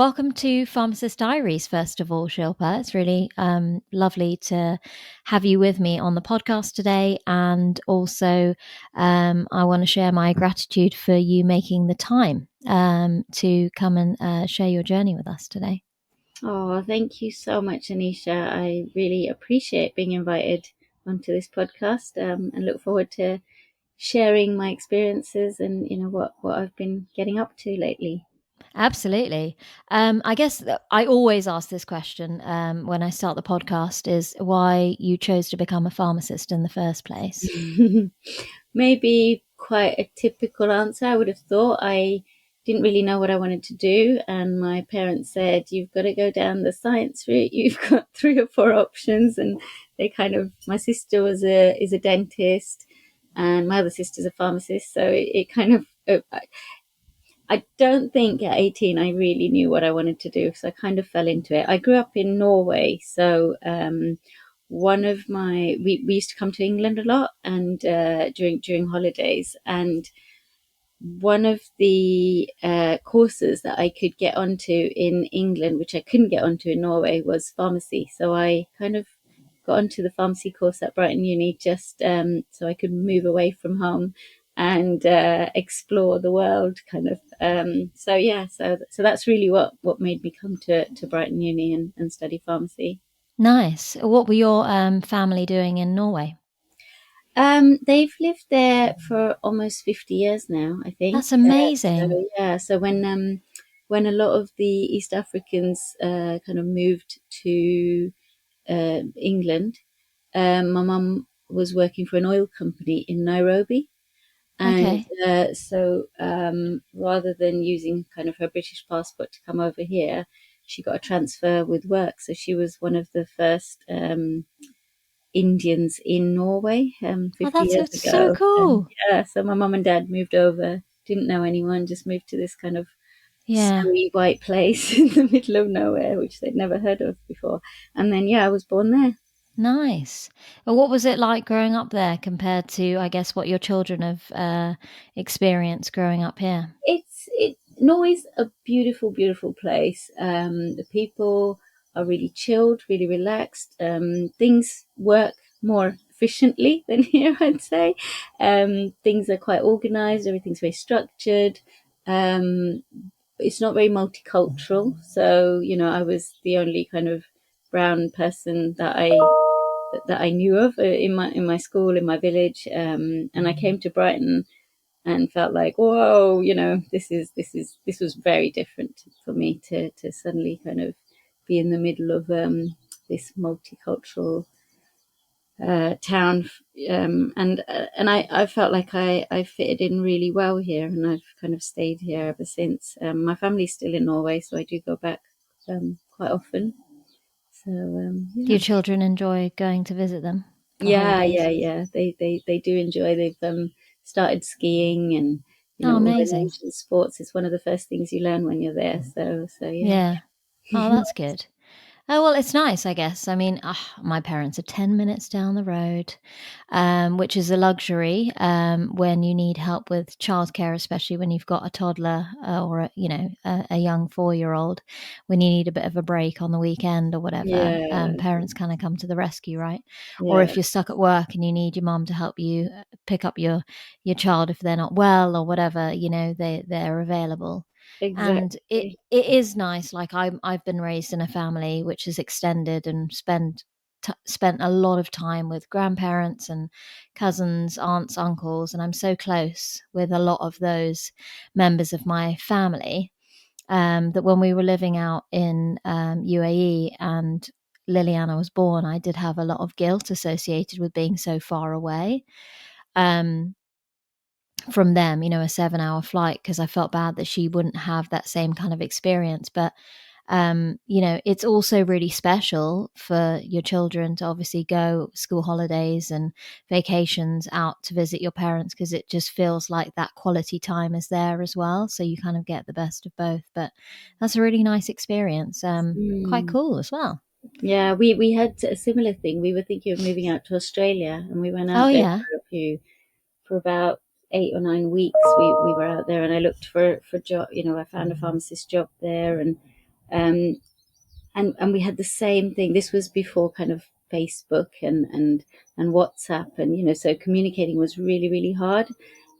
Welcome to Pharmacist Diaries, first of all, Shilpa. It's really lovely to have you with me on the podcast today. And also, I want to share my gratitude for you making the time to come and share your journey with us today. Oh, thank you so much, Anisha. I really appreciate being invited onto this podcast, and look forward to sharing my experiences and what I've been getting up to lately. Absolutely. I guess I always ask this question when I start the podcast is why you chose to become a pharmacist in the first place. Maybe quite a typical answer. I would have thought I didn't really know what I wanted to do, and my parents said, "You've got to go down the science route. You've got three or four options." And they kind of, my sister is a dentist, and my other sister's a pharmacist, so it kind of. I don't think at 18 I really knew what I wanted to do, so I kind of fell into it. I grew up in Norway, so one of my we used to come to England a lot and during holidays, and one of the courses that I could get onto in England, which I couldn't get onto in Norway, was pharmacy. So I kind of got onto the pharmacy course at Brighton Uni just so I could move away from home and explore the world, kind of. So yeah, so that's really what made me come to Brighton Uni and study pharmacy. Nice. What were your family doing in Norway? They've lived there for almost 50 years now, I think. That's amazing. So yeah, so when a lot of the East Africans kind of moved to England, my mum was working for an oil company in Nairobi, and Okay. rather than using kind of her British passport to come over here, she got a transfer with work. So she was one of the first Indians in Norway Oh, 50 that's years so ago. And cool. yeah, so my mum and dad moved over, didn't know anyone, just moved to this kind of Yeah. snowy white place in the middle of nowhere, which they'd never heard of before. And then, yeah, I was born there. Nice. Well, what was it like growing up there compared to, I guess, what your children have experienced growing up here? Norway's a beautiful, beautiful place. The people are really chilled, really relaxed. Things work more efficiently than here, I'd say. Things are quite organized. Everything's very structured. Um, it's not very multicultural. So, I was the only kind of brown person that I knew of in my school, in my village. And I came to Brighton and felt like, whoa, this was very different for me to suddenly kind of be in the middle of this multicultural town, and I felt like I fitted in really well here, and I've kind of stayed here ever since. My family's still in Norway, so I do go back quite often. So Do yeah. your children enjoy going to visit them for Yeah, yeah, holidays? yeah. They do enjoy. They've started skiing, and Oh, all the amazing. ancient sports. It's one of the first things you learn when you're there. So yeah. Yeah. Oh, that's good. Oh, well, it's nice, I guess. I mean, my parents are 10 minutes down the road, which is a luxury when you need help with childcare, especially when you've got a toddler or, a young 4-year-old, when you need a bit of a break on the weekend or whatever. Yeah, Parents kind of come to the rescue, right? Or yeah, if you're stuck at work and you need your mum to help you pick up your child if they're not well or whatever, they're available. And it exactly. it is nice. Like I've been raised in a family which is extended and spent a lot of time with grandparents and cousins, aunts, uncles, and I'm so close with a lot of those members of my family that when we were living out in UAE and Liliana was born, I did have a lot of guilt associated with being so far away. Um, from them, a 7-hour flight, because I felt bad that she wouldn't have that same kind of experience. But, it's also really special for your children to obviously go school holidays and vacations out to visit your parents because it just feels like that quality time is there as well. So you kind of get the best of both. But that's a really nice experience. Quite Mm. cool as well. Yeah, we had a similar thing. We were thinking of moving out to Australia, and we went Oh, out there yeah. for about 8 or 9 weeks. We were out there, and I looked for job. I found a pharmacist job there, and Um, and we had the same thing. This was before kind of Facebook and WhatsApp, and so communicating was really really hard.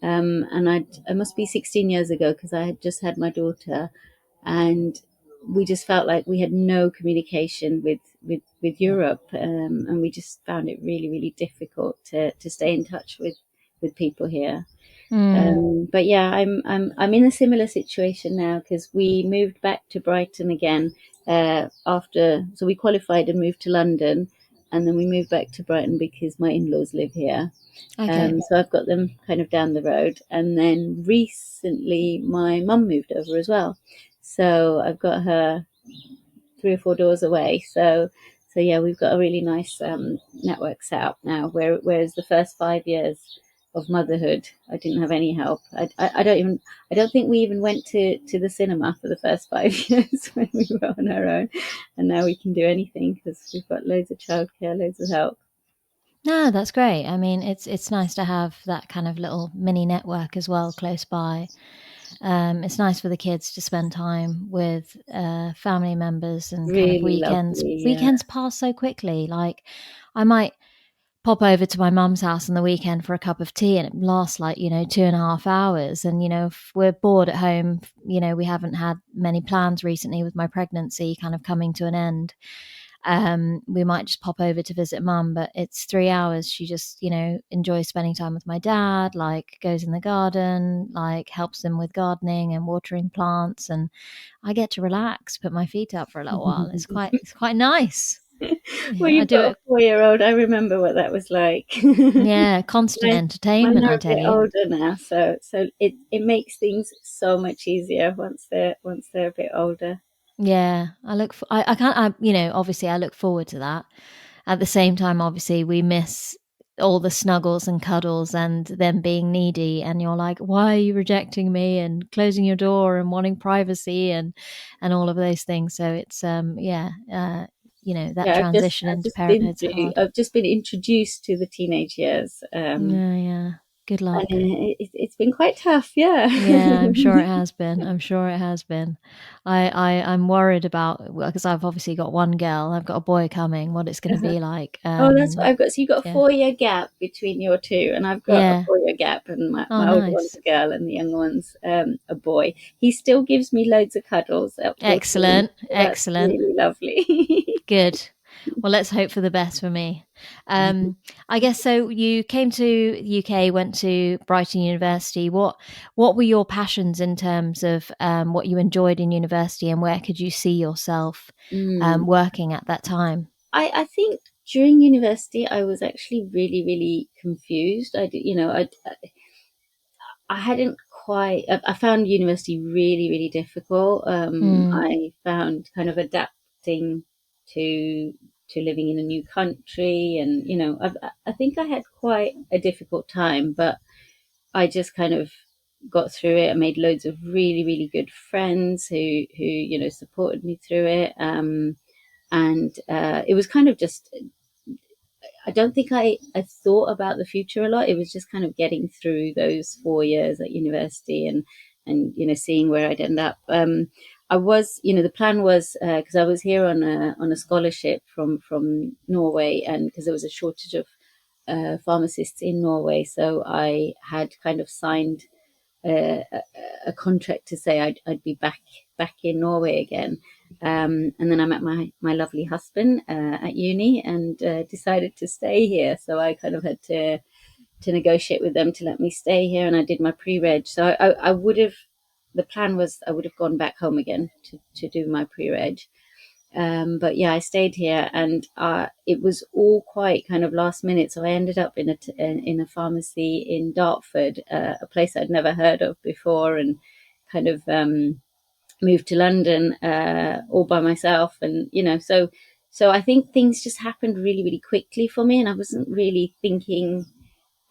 And I must be 16 years ago, because I had just had my daughter, and we just felt like we had no communication with Europe, and we just found it really really difficult to stay in touch with people here. Mm. But yeah, I'm in a similar situation now, because we moved back to Brighton again after. So we qualified and moved to London, and then we moved back to Brighton because my in-laws live here. Okay. So I've got them kind of down the road, and then recently my mum moved over as well. So I've got her 3 or 4 doors away. So yeah, we've got a really nice network set up now. Whereas the first 5 years of motherhood, I didn't have any help. I don't think we even went to the cinema for the first 5 years when we were on our own, and now we can do anything because we've got loads of childcare, loads of help. No, that's great. I mean, it's nice to have that kind of little mini network as well close by. It's nice for the kids to spend time with family members, and kind of Really weekends. lovely, yeah. Weekends pass so quickly. Like, I might pop over to my mum's house on the weekend for a cup of tea, and it lasts like 2.5 hours. And if we're bored at home, we haven't had many plans recently with my pregnancy kind of coming to an end. We might just pop over to visit mum, but it's 3 hours. She just, enjoys spending time with my dad, like goes in the garden, like helps him with gardening and watering plants. And I get to relax, put my feet up for a little while. It's quite nice. Well, Yeah, I you've do got a it. 4-year-old. I remember what that was like. Yeah, constant Mine entertainment, are I a tell bit you. older now, so it makes things so much easier once they're a bit older. Yeah, I can't, obviously I look forward to that. At the same time, obviously, we miss all the snuggles and cuddles and them being needy. And you're like, why are you rejecting me and closing your door and wanting privacy and all of those things. So it's, yeah, that Yeah, I've just transition I've into just been parenthood's through. hard. I've just been introduced to the teenage years, Yeah, yeah. Good and luck. it's been quite tough. Yeah. Yeah, I'm sure it has been. I'm sure it has been. I'm worried about, well, because I've obviously got one girl. I've got a boy coming. What it's going to be like. Oh, that's what I've got. So you've got a Yeah, 4-year gap between your two, and I've got a yeah. 4-year gap, and Oh, my older one's nice. a girl, and the younger one's a boy. He still gives me loads of cuddles at 14, Excellent, so that's excellent. really lovely. Good. Well, let's hope for the best for me. I guess so. You came to the UK, went to Brighton University. What were your passions in terms of what you enjoyed in university, and where could you see yourself Mm. working at that time? I think during university I was actually really really confused. I did, I hadn't quite. I found university really really difficult. Mm, I found kind of adapting to living in a new country, and I think I had quite a difficult time, but I just kind of got through it. I made loads of really really good friends who supported me through it. And it was kind of just, I don't think I thought about the future a lot. It was just kind of getting through those 4 years at university, and seeing where I'd end up. I was, the plan was, because I was here on a scholarship from Norway, and because there was a shortage of pharmacists in Norway, so I had kind of signed a, a contract to say I'd be back in Norway again. And then I met my lovely husband at uni, and decided to stay here. So I kind of had to negotiate with them to let me stay here, and I did my pre-reg. So I would have, the plan was I would have gone back home again to do my pre-reg. But yeah, I stayed here, and it was all quite kind of last minute. So I ended up in a pharmacy in Dartford, a place I'd never heard of before, and kind of moved to London all by myself. And so I think things just happened really really quickly for me, and I wasn't really thinking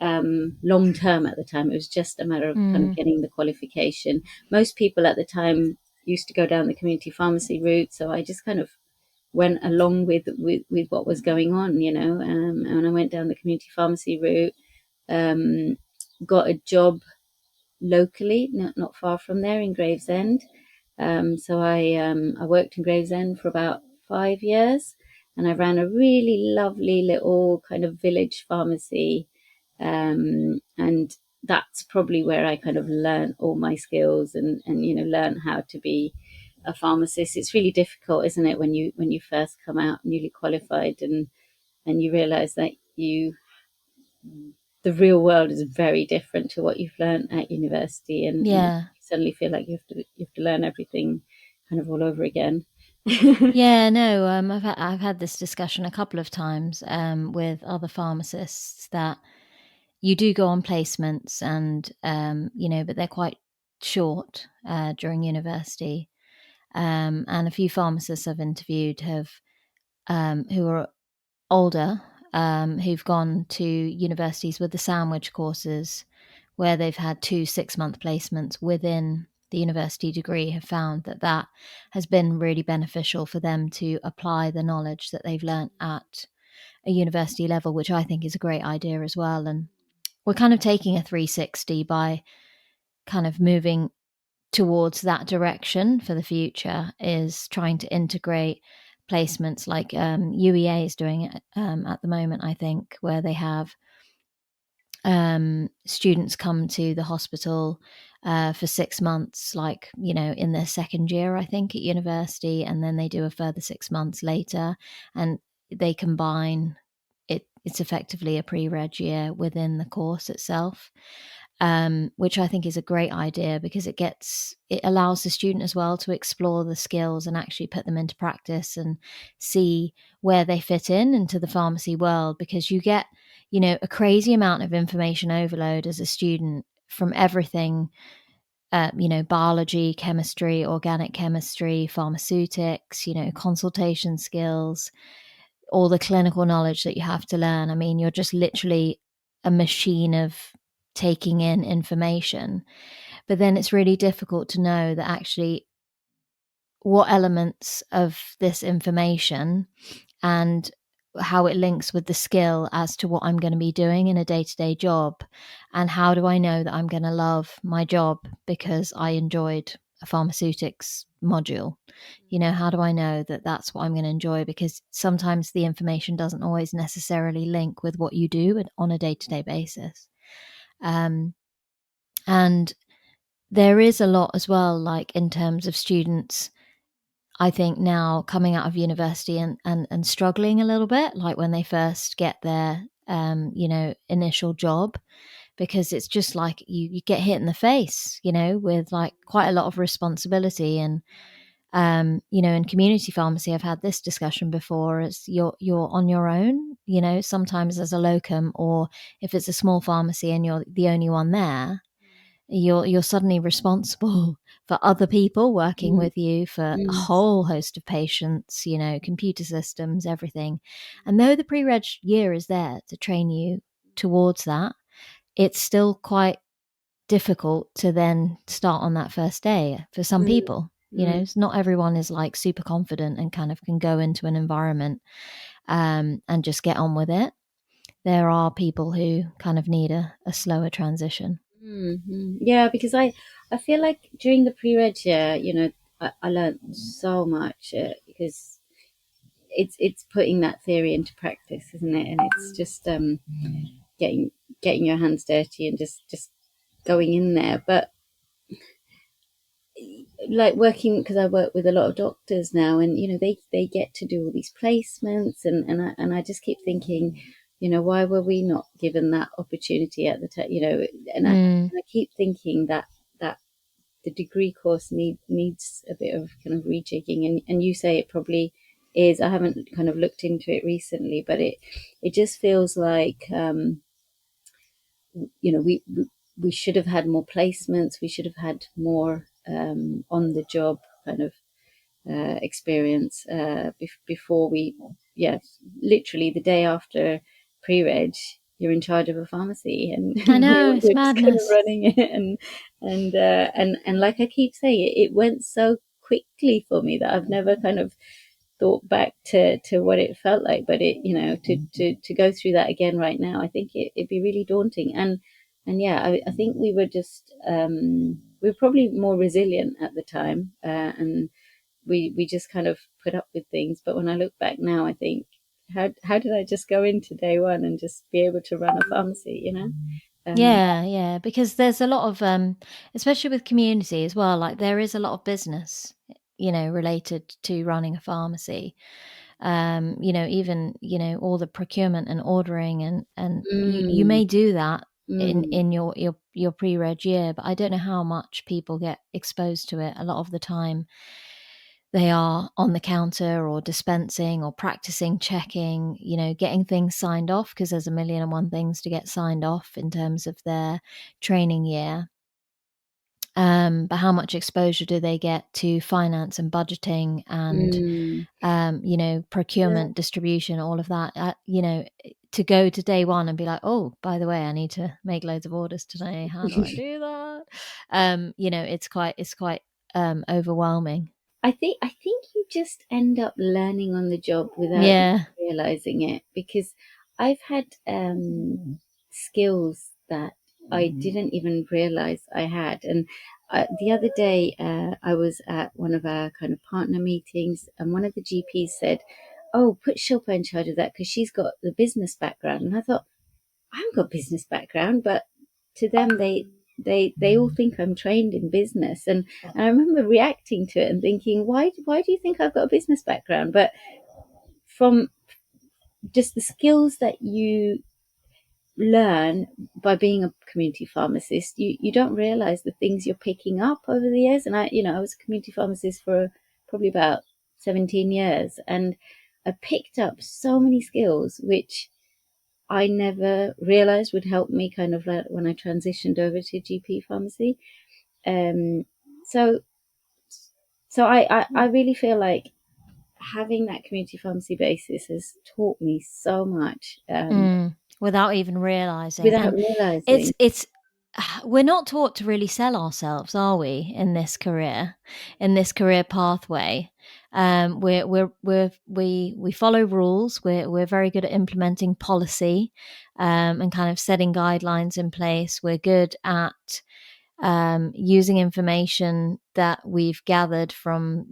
long term at the time. It was just a matter of kind of mm, getting the qualification. Most people at the time used to go down the community pharmacy route, so I just kind of went along with what was going on, and I went down the community pharmacy route. um, got a job locally, not far from there, in Gravesend. So I worked in Gravesend for about 5 years, and I ran a really lovely little kind of village pharmacy, and that's probably where I kind of learned all my skills and learn how to be a pharmacist. It's really difficult, isn't it, when you first come out newly qualified and you realize that the real world is very different to what you've learned at university, and you Yeah. suddenly feel like you have to learn everything kind of all over again. Yeah, no, I've had this discussion a couple of times with other pharmacists that you do go on placements and but they're quite short during university. And a few pharmacists I've interviewed have who are older, who've gone to universities with the sandwich courses where they've had 2 6-month placements within the university degree, have found that that has been really beneficial for them to apply the knowledge that they've learnt at a university level, which I think is a great idea as well. And we're kind of taking a 360 by kind of moving towards that direction for the future, is trying to integrate placements like UEA is doing it at the moment, I think, where they have students come to the hospital for 6 months, like, in their second year, I think, at university, and then they do a further 6 months later, and they combine it. It's effectively a pre-reg year within the course itself, which I think is a great idea because it allows the student as well to explore the skills and actually put them into practice and see where they fit in into the pharmacy world, because you get a crazy amount of information overload as a student from everything, biology, chemistry, organic chemistry, pharmaceutics, consultation skills, all the clinical knowledge that you have to learn. I mean, you're just literally a machine of taking in information. But then it's really difficult to know that actually what elements of this information and how it links with the skill as to what I'm going to be doing in a day-to-day job, and how do I know that I'm going to love my job because I enjoyed a pharmaceutics module. How do I know that that's what I'm going to enjoy? Because sometimes the information doesn't always necessarily link with what you do on a day-to-day basis. And there is a lot as well, like in terms of students, I think, now coming out of university and struggling a little bit, like when they first get their initial job, because it's just like you get hit in the face, with like quite a lot of responsibility. And in community pharmacy, I've had this discussion before, is you're on your own, sometimes as a locum, or if it's a small pharmacy and you're the only one there, you're suddenly responsible for other people working Mm, with you, for a mm, whole host of patients, computer systems, everything. And though the pre-reg year is there to train you towards that, it's still quite difficult to then start on that first day for some mm, people. mm, It's not everyone is like super confident and kind of can go into an environment and just get on with it. There are people who kind of need a slower transition. Yeah, because I feel like during the pre-reg year, I learned so much because it's putting that theory into practice, isn't it? And it's just getting getting your hands dirty and just going in there. But like working, because I work with a lot of doctors now, and they get to do all these placements, and I just keep thinking, why were we not given that opportunity at the time? Mm. I keep thinking that the degree course needs a bit of kind of rejigging, and you say it probably is. I haven't kind of looked into it recently, but it just feels like we should have had more placements. We should have had more on the job kind of experience before we, yeah, literally the day after pre-reg, you're in charge of a pharmacy, and, I and know, it's you're just kind of madness. running it, and like I keep saying, it went so quickly for me that I've never kind of thought back to what it felt like. But to go through that again right now, I think it'd be really daunting. And yeah, I think we were just we were probably more resilient at the time, and we just kind of put up with things. But when I look back now, I think, how did I just go into day one and just be able to run a pharmacy, you know? Um, Yeah, because there's a lot of especially with community as well, like there is a lot of business, related to running a pharmacy. Even, all the procurement and ordering, and you mm, may do that mm, in your pre-reg year, but I don't know how much people get exposed to it. A lot of the time they are on the counter or dispensing or practicing checking, getting things signed off, because there's a million and one things to get signed off in terms of their training year. But how much exposure do they get to finance and budgeting and, mm. Yeah. procurement, distribution, all of that? To go to day one and be like, oh, by the way, I need to make loads of orders today. How do I do that? It's quite overwhelming. I think you just end up learning on the job without Yeah. realizing it, because I've had skills that I didn't even realize I had. And the other day, I was at one of our kind of partner meetings, and one of the GPs said, "Oh, put Shilpa in charge of that because she's got the business background." And I thought, I haven't got business background, but to them, they all think I'm trained in business, and I remember reacting to it and thinking, why do you think I've got a business background? But from just the skills that you learn by being a community pharmacist, you don't realize the things you're picking up over the years. And I was a community pharmacist for probably about 17 years, and I picked up so many skills which I never realized would help me kind of like when I transitioned over to GP pharmacy. Um, so so I really feel like having that community pharmacy basis has taught me so much, Without even realizing. without And it's realizing. it's we're not taught to really sell ourselves, are we, in this career pathway? We follow rules. We're very good at implementing policy, and kind of setting guidelines in place. We're good at using information that we've gathered from,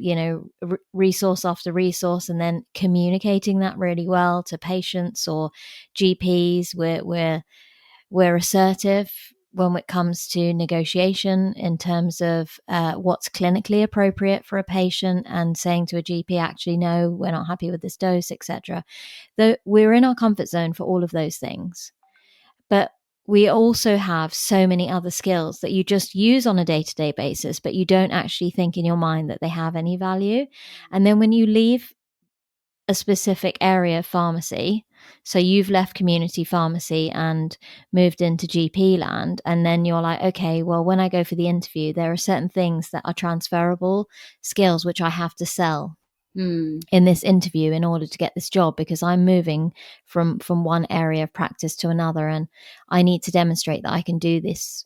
resource after resource, and then communicating that really well to patients or GPs. We're assertive when it comes to negotiation in terms of what's clinically appropriate for a patient, and saying to a GP, actually, no, we're not happy with this dose, etc. Though we're in our comfort zone for all of those things. But we also have so many other skills that you just use on a day-to-day basis, but you don't actually think in your mind that they have any value. And then when you leave a specific area of pharmacy, so you've left community pharmacy and moved into GP land, and then you're like, okay, well, when I go for the interview, there are certain things that are transferable skills which I have to sell Mm, in this interview in order to get this job, because I'm moving from one area of practice to another, and I need to demonstrate that I can do this.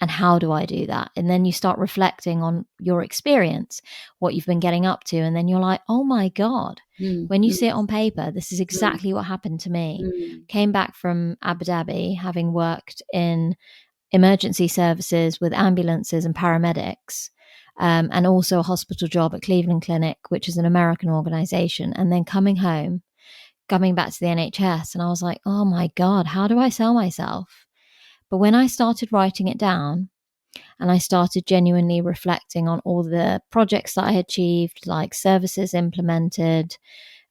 And how do I do that? And then you start reflecting on your experience, what you've been getting up to, and then you're like, oh my God, mm, when you mm, see it on paper, this is mm, exactly what happened to me. mm, Came back from Abu Dhabi, having worked in emergency services with ambulances and paramedics, and also a hospital job at Cleveland Clinic, which is an American organization. And then coming back to the NHS, and I was like, oh my God, how do I sell myself? But when I started writing it down, and I started genuinely reflecting on all the projects that I had achieved, like services implemented,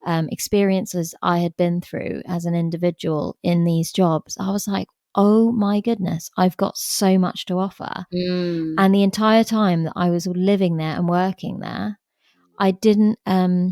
experiences I had been through as an individual in these jobs, I was like, oh my goodness, I've got so much to offer. mm, And the entire time that I was living there and working there, I didn't have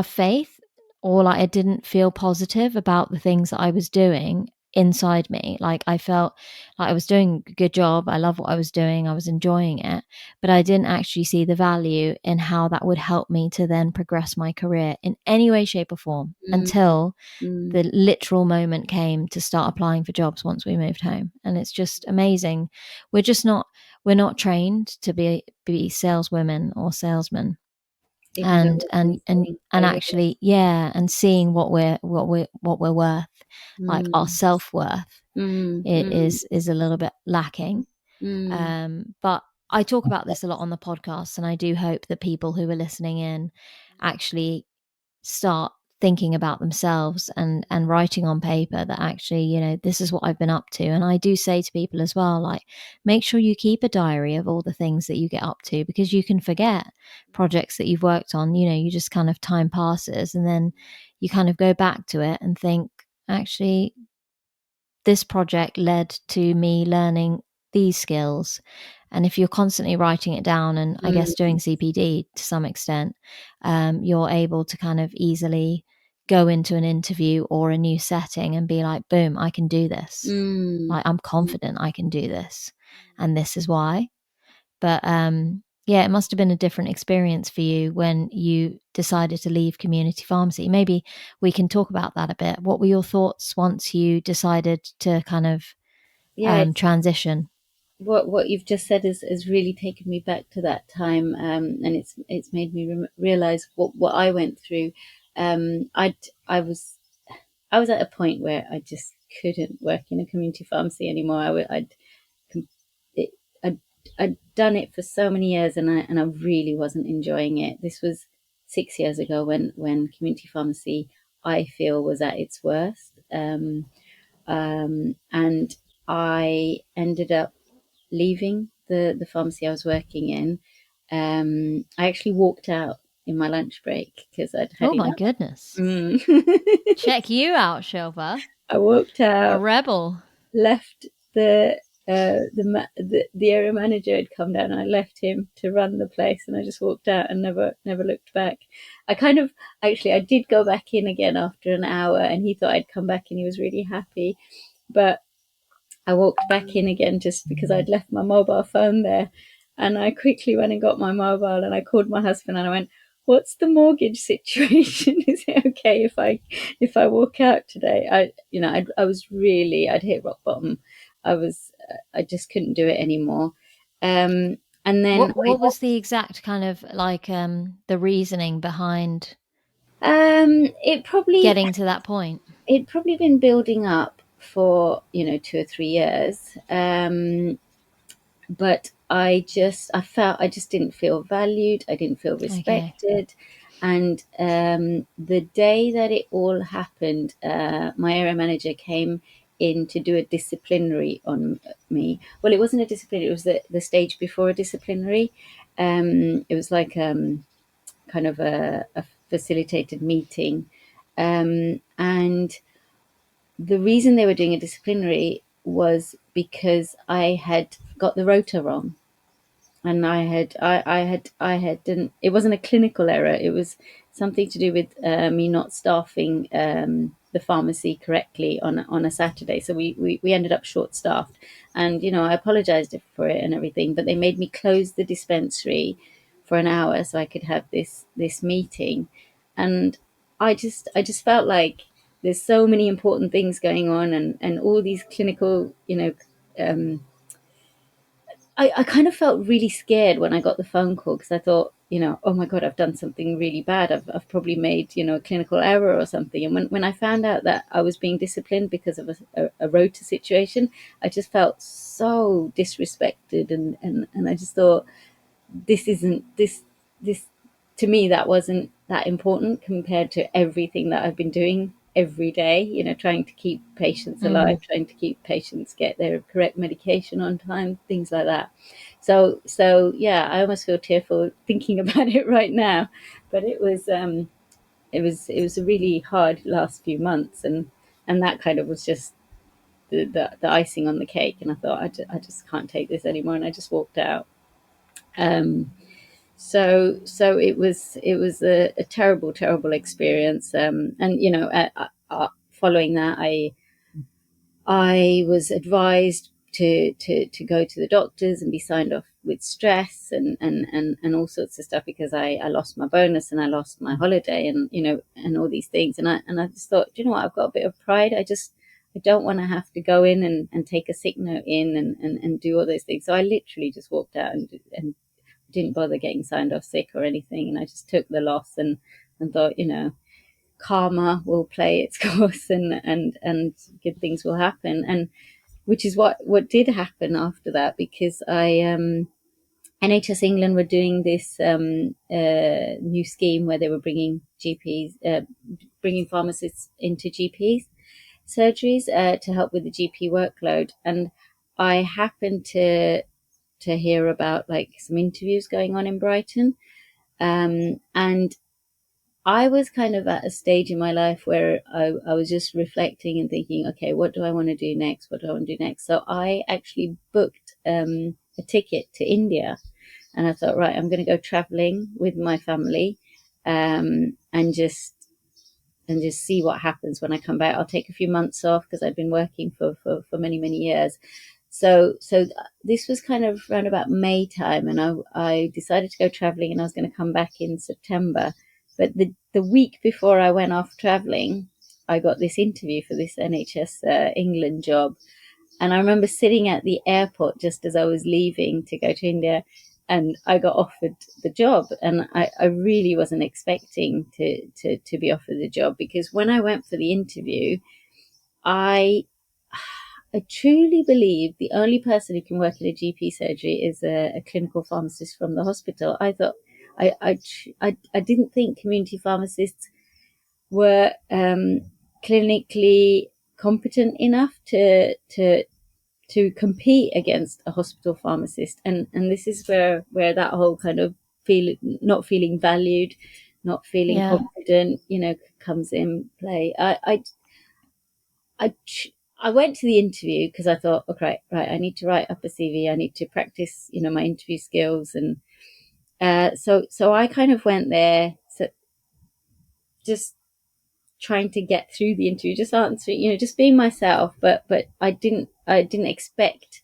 faith, or like I didn't feel positive about the things that I was doing inside me. Like I felt like I was doing a good job. I love what I was doing. I was enjoying it, but I didn't actually see the value in how that would help me to then progress my career in any way, shape, or form, mm, until mm. the literal moment came to start applying for jobs once we moved home. And it's just amazing. We're not trained to be saleswomen or salesmen, Even though and we've and been and saying for and years. actually, yeah, and seeing what we're worth, like our Mm, self-worth, mm, it mm. is a little bit lacking. Mm. But I talk about this a lot on the podcast, and I do hope that people who are listening in actually start thinking about themselves and writing on paper that actually, you know, this is what I've been up to. And I do say to people as well, like, make sure you keep a diary of all the things that you get up to, because you can forget projects that you've worked on. You know, you just kind of, time passes, and then you kind of go back to it and think, actually, this project led to me learning these skills. And if you're constantly writing it down, and I guess doing Mm. CPD to some extent, you're able to kind of easily go into an interview or a new setting and be like, boom, I can do this. Mm. Like, I'm confident I can do this. And this is why. But yeah, it must have been a different experience for you when you decided to leave community pharmacy. Maybe we can talk about that a bit. What were your thoughts once you decided to kind of Yeah, transition? what you've just said has really taken me back to that time, and it's made me realize what I went through. I I was at a point where I just couldn't work in a community pharmacy anymore. It, I'd, I'd done it for so many years, and I really wasn't enjoying it. This was 6 years ago when community pharmacy, I feel, was at its worst. And I ended up leaving the pharmacy I was working in. I actually walked out in my lunch break because I'd had Oh my enough. goodness. Mm. Check you out, Shilpa. I walked A out, rebel. left the area manager had come down, and I left him to run the place, and I just walked out and never looked back. I kind of actually I did go back in again after an hour, and he thought I'd come back, and he was really happy, but I walked back in again just because I'd left my mobile phone there. And I quickly went and got my mobile, and I called my husband, and I went, "What's the mortgage situation? Is it okay if I walk out today?" I was really, I'd hit rock bottom. I just couldn't do it anymore. And then What was the exact kind of like the reasoning behind it probably getting to that point? it'd probably been building up for 2 or 3 years. But I felt I just didn't feel valued. I didn't feel Okay. respected. And the day that it all happened, my area manager came in to do a disciplinary on me. Well, it wasn't a disciplinary; it was the stage before a disciplinary. It was like kind of a facilitated meeting, and the reason they were doing a disciplinary was because I had got the rota wrong, and I had didn't. It wasn't a clinical error. It was something to do with me not staffing the pharmacy correctly on a Saturday. So we ended up short staffed, and I apologized for it and everything. But they made me close the dispensary for an hour so I could have this meeting, and I just felt like there's so many important things going on, and all these clinical, um, I kind of felt really scared when I got the phone call, because I thought, oh my God, I've done something really bad. I've probably made, a clinical error or something. And when I found out that I was being disciplined because of a rota situation, I just felt so disrespected. And I just thought, this isn't this to me, that wasn't that important compared to everything that I've been doing every day, trying to keep patients alive, Mm. trying to keep patients get their correct medication on time, things like that. So yeah, I almost feel tearful thinking about it right now. But it was a really hard last few months, and that kind of was just the icing on the cake. And I thought, I just can't take this anymore, and I just walked out. Um, so it was a terrible, terrible experience. And following that, I was advised to go to the doctors and be signed off with stress and all sorts of stuff, because I lost my bonus, and I lost my holiday, and all these things. And I just thought, you know what, I've got a bit of pride. I don't want to have to go in and take a sick note in and do all those things. So I literally just walked out and didn't bother getting signed off sick or anything. And I just took the loss, and thought, karma will play its course, and good things will happen. And which is what did happen after that, because NHS England were doing this new scheme where they were bringing bringing pharmacists into GPs surgeries to help with the GP workload, and I happened to hear about like some interviews going on in Brighton, and I was kind of at a stage in my life where I was just reflecting and thinking, okay, what do I want to do next? What do I want to do next? So I actually booked a ticket to India, and I thought, right, I'm going to go traveling with my family, and just see what happens when I come back. I'll take a few months off because I'd been working for many, many years. So this was kind of around about May time, and I decided to go traveling, and I was going to come back in September. But the week before I went off traveling, I got this interview for this NHS England job. And I remember sitting at the airport just as I was leaving to go to India, and I got offered the job. And I really wasn't expecting to be offered the job, because when I went for the interview, I truly believe the only person who can work in a GP surgery is a clinical pharmacist from the hospital. I thought I didn't think community pharmacists were clinically competent enough to compete against a hospital pharmacist, and this is where that whole kind of not feeling valued, not feeling confident, comes in play. I went to the interview because I thought, okay, right, I need to write up a CV. I need to practice, my interview skills, and so I kind of went there, so just trying to get through the interview, just answering, just being myself. But I didn't expect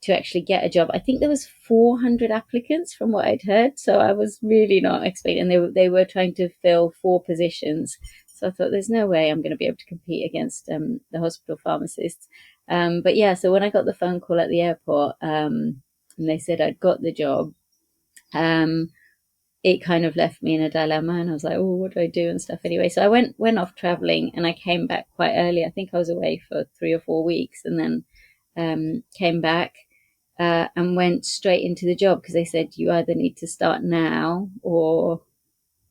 to actually get a job. I think there was 400 applicants from what I'd heard, so I was really not expecting. They were trying to fill 4 positions. So I thought, there's no way I'm going to be able to compete against the hospital pharmacists. But yeah, so when I got the phone call at the airport, and they said I'd got the job, it kind of left me in a dilemma, and I was like, oh, what do I do and stuff. Anyway, so I went off traveling, and I came back quite early. I think I was away for 3 or 4 weeks, and then came back and went straight into the job, because they said you either need to start now, or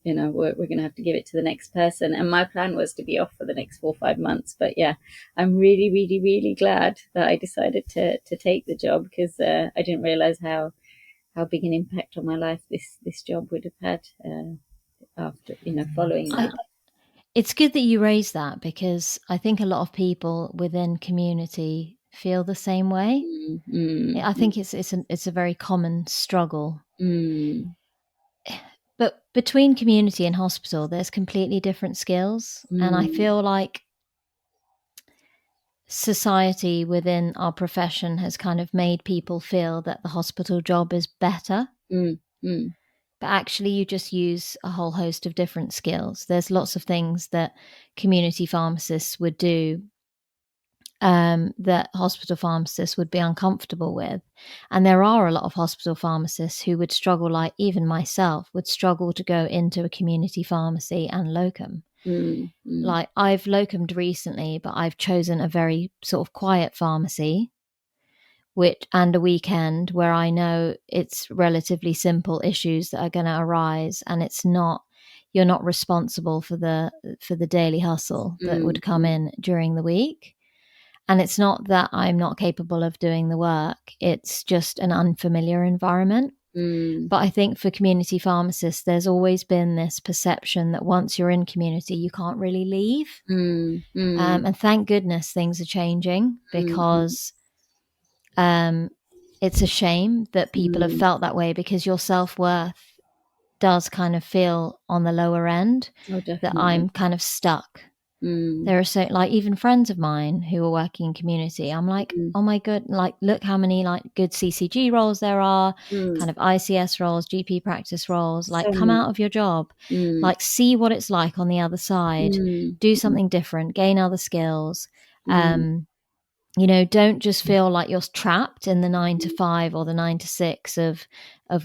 we're going to have to give it to the next person. And my plan was to be off for the next 4 or 5 months. But yeah, I'm really, really, really glad that I decided to take the job, because I didn't realize how big an impact on my life this job would have had after, following that. It's good that you raised that, because I think a lot of people within community feel the same way. I think it's a very common struggle. But between community and hospital, there's completely different skills. And I feel like society within our profession has kind of made people feel that the hospital job is better. But actually, you just use a whole host of different skills. There's lots of things that community pharmacists would do that hospital pharmacists would be uncomfortable with. And there are a lot of hospital pharmacists who would struggle, like even myself, would struggle to go into a community pharmacy and locum. Like I've locumed recently, but I've chosen a very sort of quiet pharmacy, and a weekend where I know it's relatively simple issues that are going to arise, and you're not responsible for the daily hustle that would come in during the week. And it's not that I'm not capable of doing the work, it's just an unfamiliar environment. But I think for community pharmacists, there's always been this perception that once you're in community, you can't really leave. And thank goodness things are changing, because it's a shame that people have felt that way, because your self-worth does kind of feel on the lower end. That I'm kind of stuck. There are so, like, even friends of mine who are working in community, I'm like, oh my god, like, look how many like good CCG roles there are, kind of ICS roles, GP practice roles. Like, come out of your job, like, see what it's like on the other side, do something different, gain other skills. Don't just feel like you're trapped in the 9 to 5 or the 9 to 6 of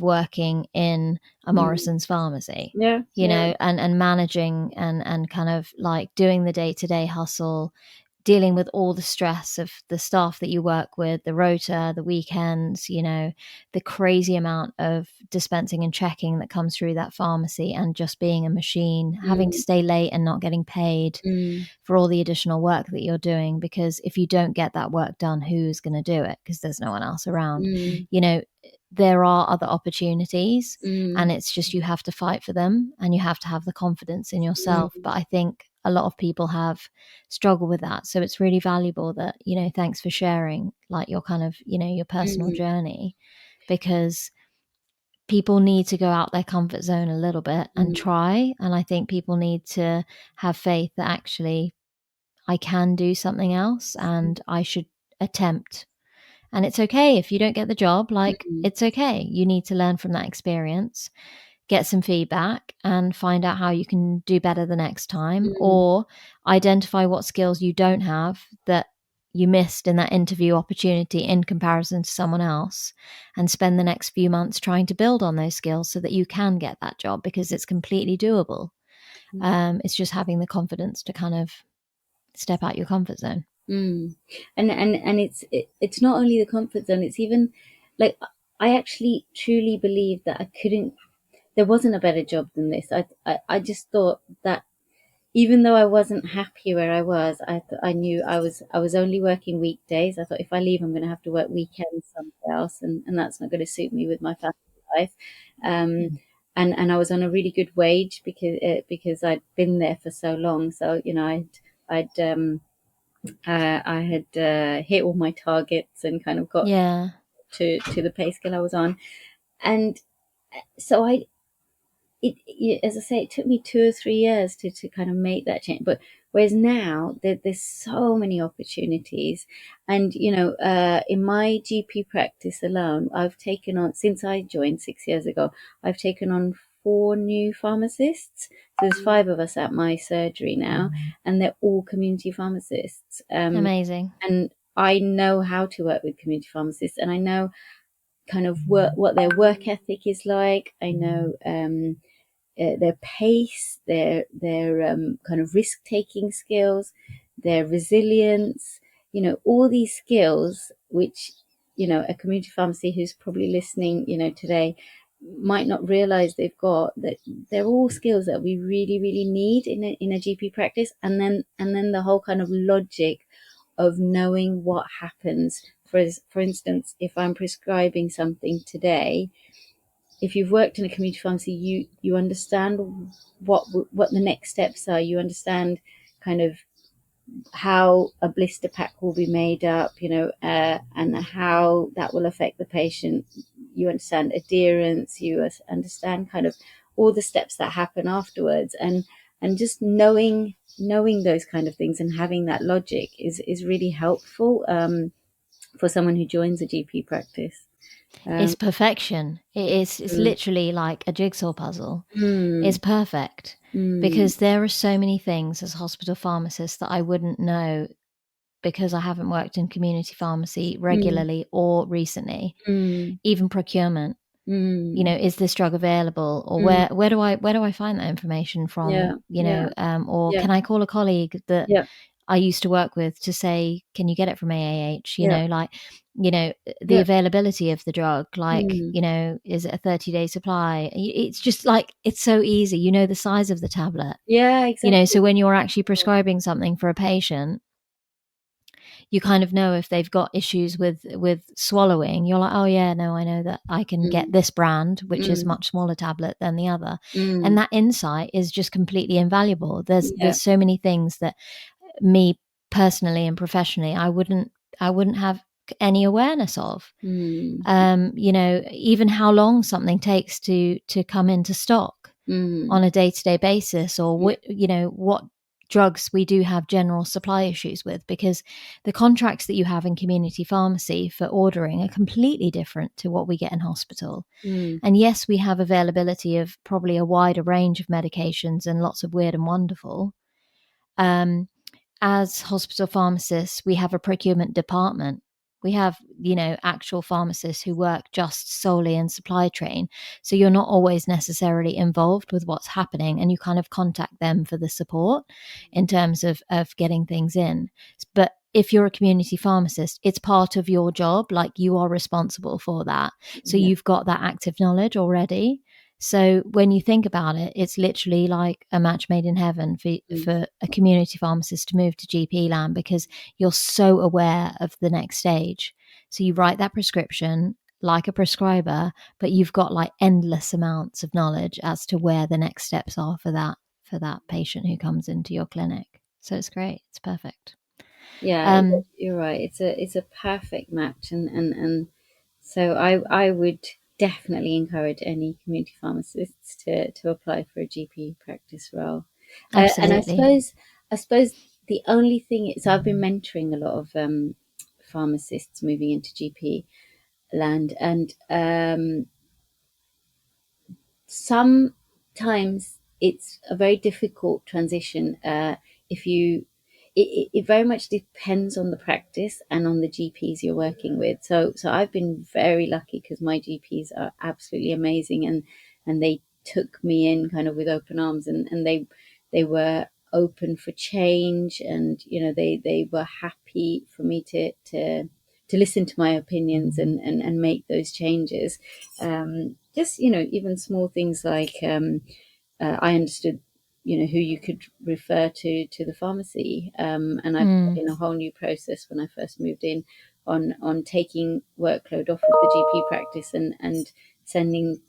working in a Morrison's pharmacy. And managing and kind of like doing the day-to-day hustle, dealing with all the stress of the staff that you work with, the rota, the weekends, you know, the crazy amount of dispensing and checking that comes through that pharmacy, and just being a machine, having to Mm. stay late and not getting paid Mm. for all the additional work that you're doing, because if you don't get that work done, who's going to do it? Because there's no one else around. Mm. You know, there are other opportunities, Mm. and it's just you have to fight for them, and you have to have the confidence in yourself. Mm. But I think a lot of people have struggled with that. So it's really valuable that, you know, thanks for sharing like your kind of, you know, your personal Mm. journey, because people need to go out their comfort zone a little bit and Mm. try. And I think people need to have faith that actually I can do something else and I should attempt. And it's okay if you don't get the job, like Mm. it's okay. You need to learn from that experience, get some feedback, and find out how you can do better the next time, Mm. or identify what skills you don't have that you missed in that interview opportunity in comparison to someone else, and spend the next few months trying to build on those skills so that you can get that job, because it's completely doable. It's just having the confidence to kind of step out your comfort zone. Mm. And it's not only the comfort zone, it's even like I actually truly believe that I couldn't, there wasn't a better job than this. I just thought that even though I wasn't happy where I was, I knew I was only working weekdays. I thought if I leave, I'm going to have to work weekends somewhere else, and that's not going to suit me with my family life. Um, and I was on a really good wage because I'd been there for so long. So you know, I had hit all my targets and kind of got Yeah. to the pay scale I was on, and so as I say, it took me 2 or 3 years to kind of make that change. But whereas now there's so many opportunities, and you know, in my GP practice alone, I've taken on, since I joined 6 years ago, I've taken on 4 new pharmacists. So there's 5 of us at my surgery now, and they're all community pharmacists. Amazing. And I know how to work with community pharmacists, and I know kind of what their work ethic is like. I know their pace, their kind of risk taking skills, their resilience. You know, all these skills which, you know, a community pharmacy who's probably listening, you know, today might not realize they've got, that they're all skills that we really really need in a GP practice. And then the whole kind of logic of knowing what happens. For instance, if I'm prescribing something today, if you've worked in a community pharmacy, you understand what the next steps are. You understand kind of how a blister pack will be made up, you know, and how that will affect the patient. You understand adherence. You understand kind of all the steps that happen afterwards, and just knowing those kind of things and having that logic is really helpful for someone who joins a GP practice. It's Um, perfection. It's mm, literally like a jigsaw puzzle. It's mm, perfect, mm, because there are so many things as hospital pharmacist that I wouldn't know, because I haven't worked in community pharmacy mm, regularly or recently. mm, Even procurement. You mm, know, is this drug available, or mm. where do I find that information Yeah, from? You yeah, know, or yeah, can I call a colleague that yeah, I used to work with to say, can you get it from AAH? You yeah, know, like, you know, the yeah. availability of the drug, like, Mm. you know, is it a 30-day supply? It's just like, it's so easy. You know, the size of the tablet, Yeah, you know, exactly. so when you're actually prescribing something for a patient, you kind of know if they've got issues with swallowing. You're like, oh yeah, no, I know that I can get Mm, this brand, which is mm, much smaller tablet than the other. And mm. that insight is just completely invaluable. there's Yeah. there's so many things that me personally and professionally I wouldn't have any awareness of. Mm, You know, even how long something takes to come into stock mm. on a day-to-day basis, or Yeah. what, you know, what drugs we do have general supply issues with, because the contracts that you have in community pharmacy for ordering are completely different to what we get in hospital. Mm, And yes, we have availability of probably a wider range of medications and lots of weird and wonderful. um, as hospital pharmacists, we have a procurement department, We have, actual pharmacists who work just solely in supply chain. So you're not always necessarily involved with what's happening, and you kind of contact them for the support in terms of getting things in. But if you're a community pharmacist, it's part of your job. Like, you are responsible for that. So Yeah. you've got that active knowledge already. So when you think about it, it's literally like a match made in heaven Mm. for a community pharmacist to move to GP land, because you're so aware of the next stage. So you write that prescription like a prescriber, but you've got like endless amounts of knowledge as to where the next steps are for that patient who comes into your clinic. So it's great. It's perfect. Yeah, Um, you're right. It's a perfect match, and so I would definitely encourage any community pharmacists to apply for a GP practice role. And Absolutely. I suppose the only thing is, I've been mentoring a lot of pharmacists moving into GP land, and sometimes it's a very difficult transition. If you it very much depends on the practice and on the GPs you're working with. So I've been very lucky because my GPs are absolutely amazing, and they took me in kind of with open arms, and they were open for change, and they were happy for me to listen to my opinions and make those changes. Just even small things like I understood who you could refer to the pharmacy, and I put Mm, in a whole new process when I first moved in on taking workload off of the GP practice, and sending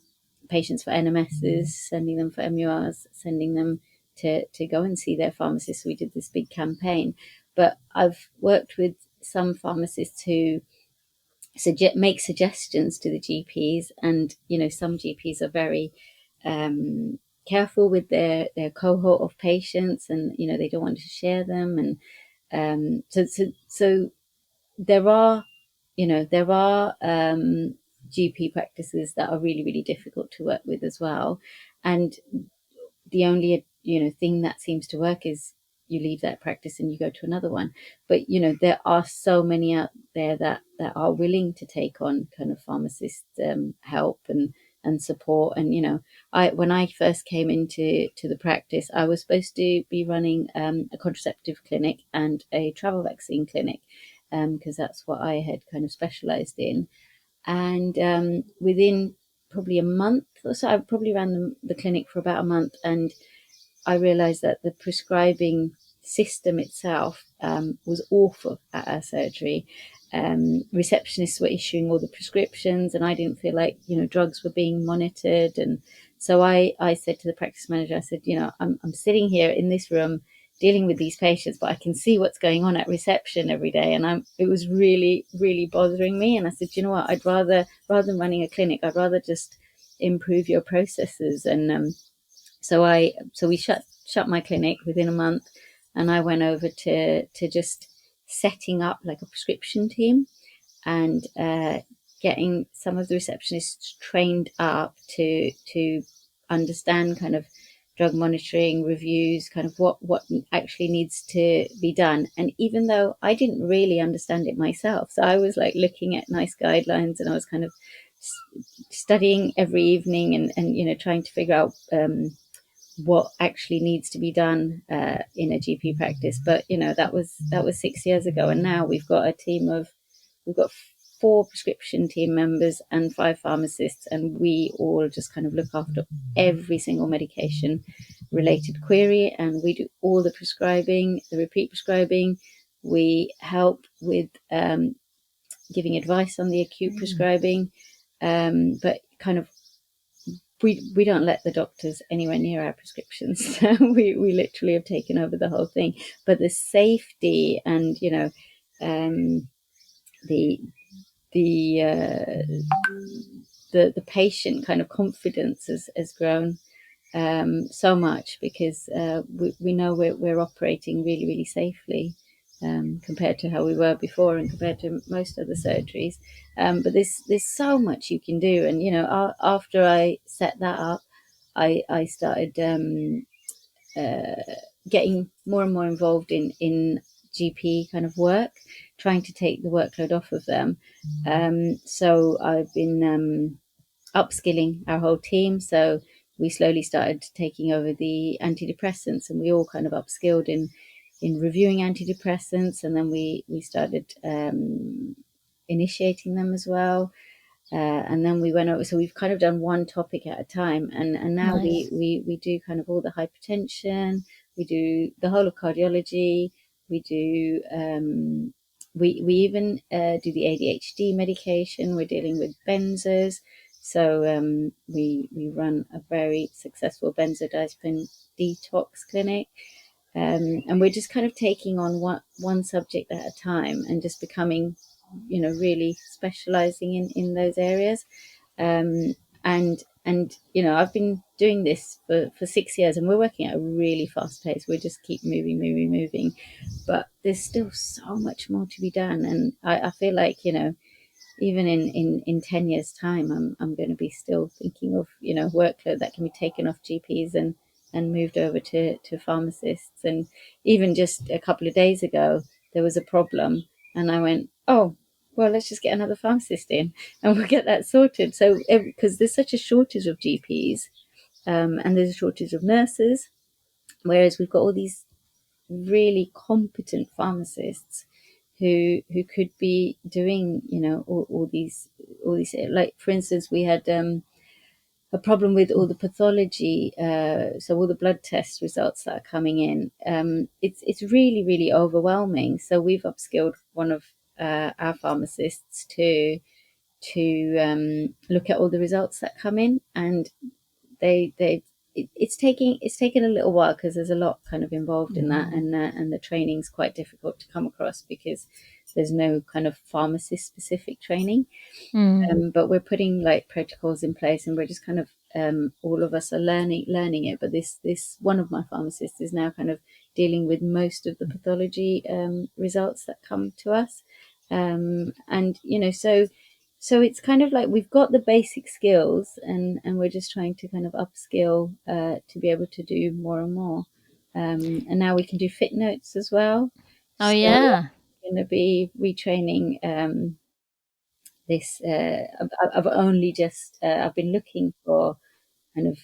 patients for NMSs, sending them for MURs, sending them to go and see their pharmacist. We did this big campaign, but I've worked with some pharmacists who make suggestions to the GPs, and some GPs are very careful with their cohort of patients, and they don't want to share them, and so there are GP practices that are really, really difficult to work with as well, and the only thing that seems to work is you leave that practice and you go to another one. But there are so many out there that are willing to take on kind of pharmacist help and support. And I when I first came into the practice, I was supposed to be running a contraceptive clinic and a travel vaccine clinic, because that's what I had kind of specialized in. And within probably a month or so, I probably ran the clinic for about a month, and I realized that the prescribing system itself was awful at our surgery. Receptionists were issuing all the prescriptions, and I didn't feel like drugs were being monitored. And so I said to the practice manager, I said, I'm sitting here in this room dealing with these patients, but I can see what's going on at reception every day, and it was really, really bothering me. And I said, you know what, I'd rather than running a clinic, I'd rather just improve your processes. And so we shut my clinic within a month, and I went over to just setting up like a prescription team, and getting some of the receptionists trained up to understand kind of drug monitoring reviews, kind of what actually needs to be done. And even though I didn't really understand it myself, so I was like looking at nice guidelines, and I was kind of studying every evening, and trying to figure out what actually needs to be done in a GP practice. But that was 6 years ago, and now we've got 4 prescription team members and 5 pharmacists, and we all just kind of look after every single medication related query, and we do all the prescribing, the repeat prescribing. We help with giving advice on the acute prescribing, but kind of we don't let the doctors anywhere near our prescriptions. we literally have taken over the whole thing. But the safety and um, the the the patient kind of confidence has grown so much, because we know we're operating really, really safely, compared to how we were before and compared to most other surgeries. But there's so much you can do. And after I set that up, I started getting more and more involved in GP kind of work, trying to take the workload off of them. So I've been upskilling our whole team. So we slowly started taking over the antidepressants, and we all kind of upskilled in reviewing antidepressants, and then we started initiating them as well. And then we went over, so we've kind of done one topic at a time, and now Nice. we do kind of all the hypertension, we do the whole of cardiology, we do we even do the ADHD medication. We're dealing with benzos, so we run a very successful benzodiazepine detox clinic. And we're just kind of taking on one subject at a time and just becoming, really specializing in those areas. And I've been doing this for 6 years, and we're working at a really fast pace. We just keep moving, but there's still so much more to be done. And I feel like, even in 10 years time, I'm going to be still thinking of, workload that can be taken off GPs and moved over to pharmacists. And even just a couple of days ago, there was a problem, and I went, oh, well, let's just get another pharmacist in and we'll get that sorted. So because there's such a shortage of GPs, and there's a shortage of nurses, whereas we've got all these really competent pharmacists who could be doing, all these, like, for instance, we had a problem with all the pathology, so all the blood test results that are coming in. It's really, really overwhelming. So we've upskilled one of our pharmacists to look at all the results that come in, and it's taking a little while because there's a lot kind of involved in that, and the training's quite difficult to come across because there's no kind of pharmacist specific training. But we're putting like protocols in place, and we're just kind of all of us are learning it. But this one of my pharmacists is now kind of dealing with most of the pathology results that come to us, and so it's kind of like we've got the basic skills, and we're just trying to kind of upskill to be able to do more and more. And now we can do fit notes as well. Oh, So yeah. I'm going to be retraining this. I've only just I've been looking for kind of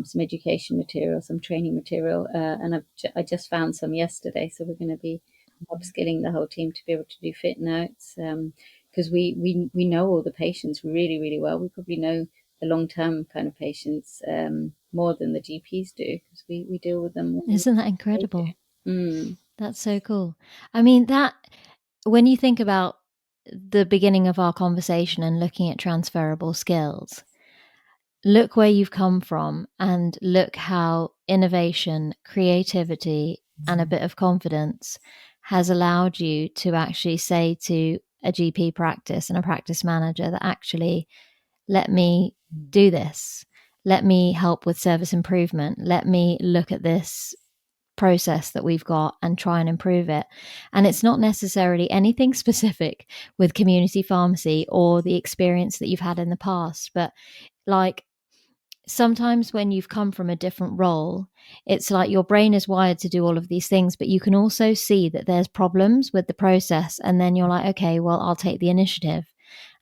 some education material, some training material, and I just found some yesterday. So we're going to be upskilling the whole team to be able to do fit notes, because we know all the patients really, really well. We probably know the long term kind of patients more than the GPs do, because we deal with them more than Isn't that they do. incredible? That's so cool. I mean, that when you think about the beginning of our conversation and looking at transferable skills, look where you've come from and look how innovation, creativity, and a bit of confidence has allowed you to actually say to a GP practice and a practice manager that actually, let me do this. Let me help with service improvement. Let me look at this process that we've got and try and improve it. And it's not necessarily anything specific with community pharmacy or the experience that you've had in the past, but like sometimes when you've come from a different role, it's like your brain is wired to do all of these things, but you can also see that there's problems with the process. And then you're like, okay, well, I'll take the initiative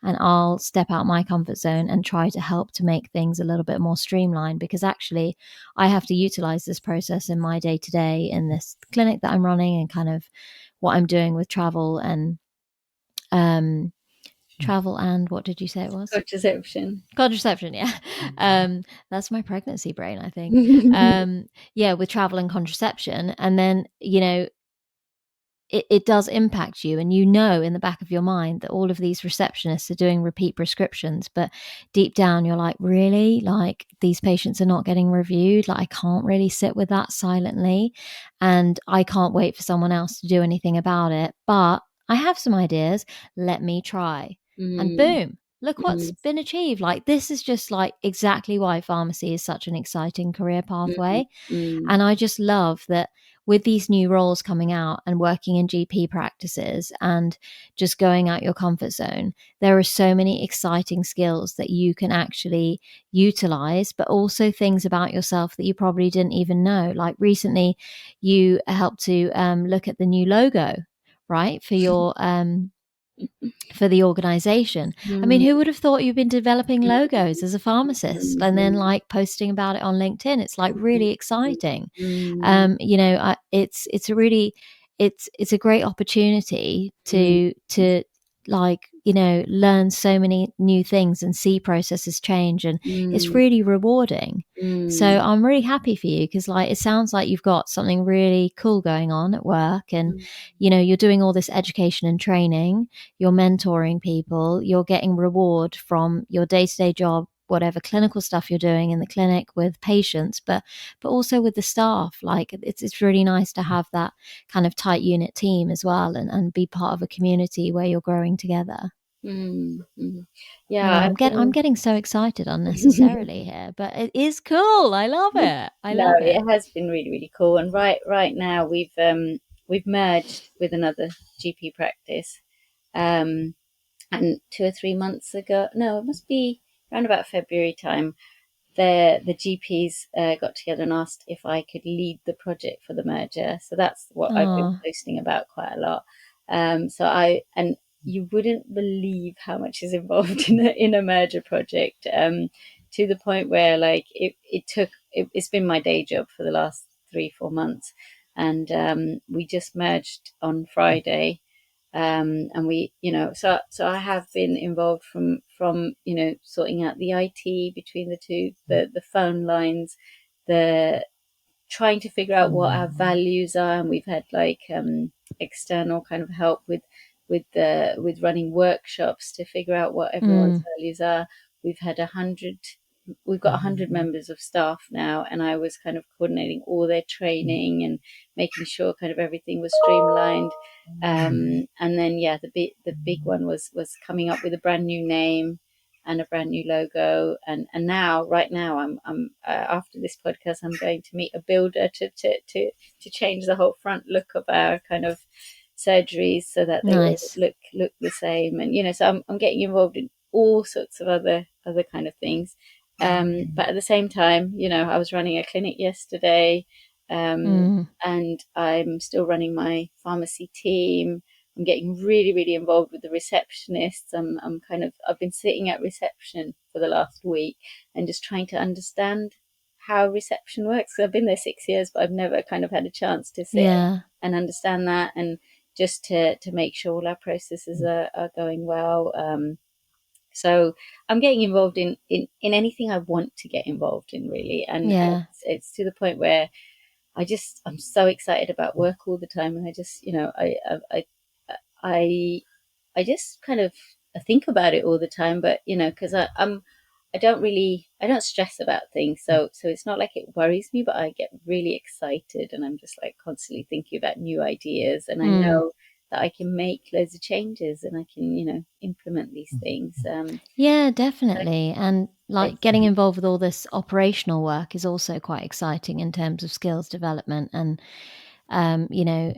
and I'll step out my comfort zone and try to help to make things a little bit more streamlined, because actually I have to utilize this process in my day to day in this clinic that I'm running, and kind of what I'm doing with travel and what did you say it was? Contraception. Contraception, yeah. That's my pregnancy brain, I think. Yeah, with travel and contraception. And then, it does impact you, and in the back of your mind that all of these receptionists are doing repeat prescriptions, but deep down you're like, really, like these patients are not getting reviewed, like I can't really sit with that silently, and I can't wait for someone else to do anything about it, but I have some ideas, let me try. And boom, look what's been achieved. Like, this is just like exactly why pharmacy is such an exciting career pathway. And I just love that with these new roles coming out and working in GP practices and just going out your comfort zone, there are so many exciting skills that you can actually utilize, but also things about yourself that you probably didn't even know. Like recently, you helped to look at the new logo. right, for the organization. I mean, Mm, who would have thought you've been developing logos as a pharmacist and then like posting about it on LinkedIn? It's like really exciting. mm, It's a really it's a great opportunity mm, to like learn so many new things and see processes change, and it's mm, really rewarding. So mm, I'm really happy for you, because like it sounds like you've got something really cool going on at work, and you're doing all this education and training, you're mentoring people, you're getting reward from your day-to-day job, whatever clinical stuff you're doing in the clinic with patients, but also with the staff. Like it's really nice to have that kind of tight unit team as well, and be part of a community where you're growing together. mm. I Yeah, know I've I'm been. getting so excited unnecessarily here, but it is cool. I love it. I No, love it. it has been really, really cool. And right now we've merged with another GP practice. Um, and 2 or 3 months ago, no, it must be around about February time. The GPs got together and asked if I could lead the project for the merger. So that's what I've been Oh, posting about quite a lot. So I and you wouldn't believe how much is involved in a merger project. To the point where like it's been my day job for the last 3 4 months, and we just merged on Friday. And we so I have been involved from sorting out the IT between the two, the phone lines, the trying to figure out what our values are, and we've had like external kind of help with running workshops to figure out what everyone's mm, values are. We've had 100. We've got 100 members of staff now, and I was kind of coordinating all their training and making sure kind of everything was streamlined. And then yeah, the big one was coming up with a brand new name and a brand new logo. And now, right now, I'm after this podcast, I'm going to meet a builder to change the whole front look of our kind of surgeries so that they all nice. look the same. And so I'm getting involved in all sorts of other kind of things. But at the same time, I was running a clinic yesterday, Mm, and I'm still running my pharmacy team. I'm getting really, really involved with the receptionists. I've been sitting at reception for the last week and just trying to understand how reception works. So I've been there 6 years, but I've never kind of had a chance to sit yeah, and understand that, and just to make sure all our processes are going well. So I'm getting involved in anything I want to get involved in, really, and yeah, it's to the point where I'm so excited about work all the time, and I just I I just kind of think about it all the time, but because I don't stress about things, so it's not like it worries me, but I get really excited, and I'm just like constantly thinking about new ideas, and I mm. know that I can make loads of changes, and I can implement these things. Yeah, So definitely. And like getting exciting. involved with all this operational work is also quite exciting in terms of skills development and, um, you know,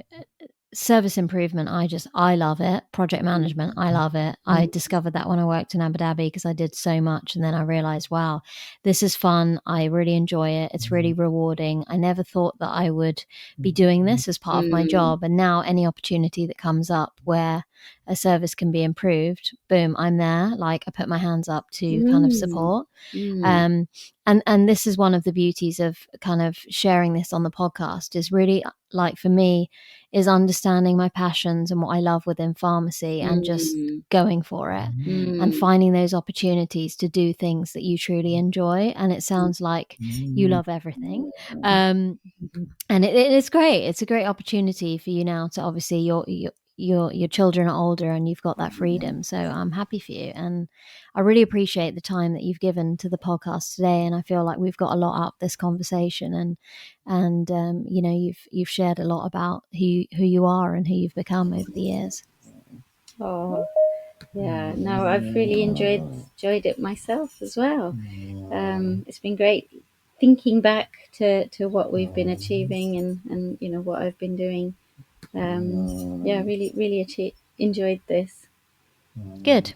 service improvement. I love it. Project management, I love it. I discovered that when I worked in Abu Dhabi, because I did so much, and then I realized, wow, this is fun. I really enjoy it. It's really rewarding. I never thought that I would be doing this as part of my Mm, job, and now any opportunity that comes up where a service can be improved, boom, I'm there. Like I put my hands up to kind of mm, support. mm, um, and this is one of the beauties of kind of sharing this on the podcast, is really like for me is understanding my passions and what I love within pharmacy, and just mm, going for it and mm. finding those opportunities to do things that you truly enjoy. And it sounds like you love everything. um, and it is great. It's a great opportunity for you now to, obviously your children are older and you've got that freedom. So I'm happy for you, and I really appreciate the time that you've given to the podcast today. And I feel like we've got a lot out of this conversation, and you've shared a lot about who you are and who you've become over the years. Oh, yeah. No, I've really enjoyed it myself as well. It's been great thinking back to what we've been achieving, and what I've been doing. Yeah, really, really enjoyed this. Good.